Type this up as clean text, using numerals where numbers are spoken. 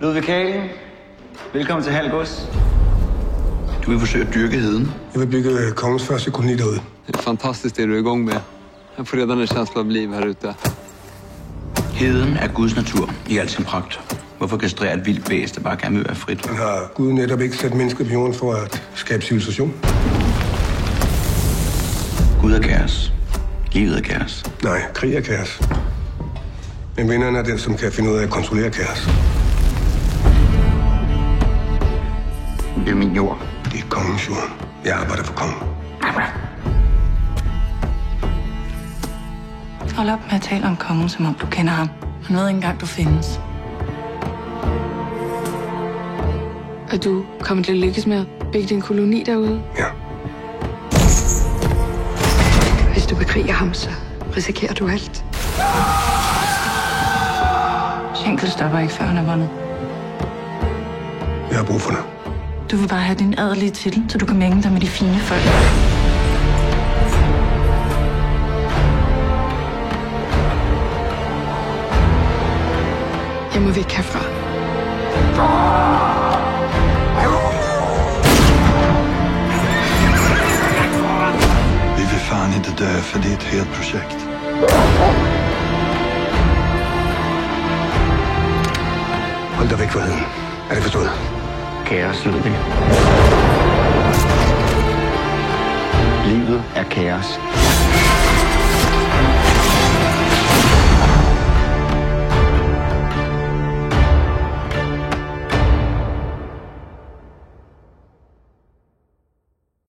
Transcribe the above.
Ludvig Kalen, velkommen til Halgås. Du vil forsøge at dyrke heden. Jeg vil bygge kongens første koloni derude. Det er fantastisk det du er i gang med. Jeg får redan en känsla av liv her ute. Heden er Guds natur i al sin pragt. Hvorfor kastrere et vildt væsen, der bare gerne vil være frit? Man har Gud netop ikke sat mennesker på jorden for at skabe civilisation. Gud er kaos. Livet er kaos. Nej, krig er kaos. Men vinderen er den, som kan finde ud af at kontrollere kaos. Det er min jord. Det er kongens jord. Jeg arbejder for kongen. Hold op med at tale om kongen, som om du kender ham. Han ved ikke engang, du findes. Er du kommet til at lykkes med at bygge din koloni derude? Ja. Hvis du bekriger ham, så risikerer du alt. Schenkel stopper ikke, før han er vundet. Jeg har brug for dig. Du vil bare have din adelige titel, så du kan mænge dig med de fine folk. Jeg må væk herfra. Vi vill fan inte dö, för det är ett helt projekt. Hold dig væk fra heden. Er det forstået? Kaos, Ludvig. Livet er kaos.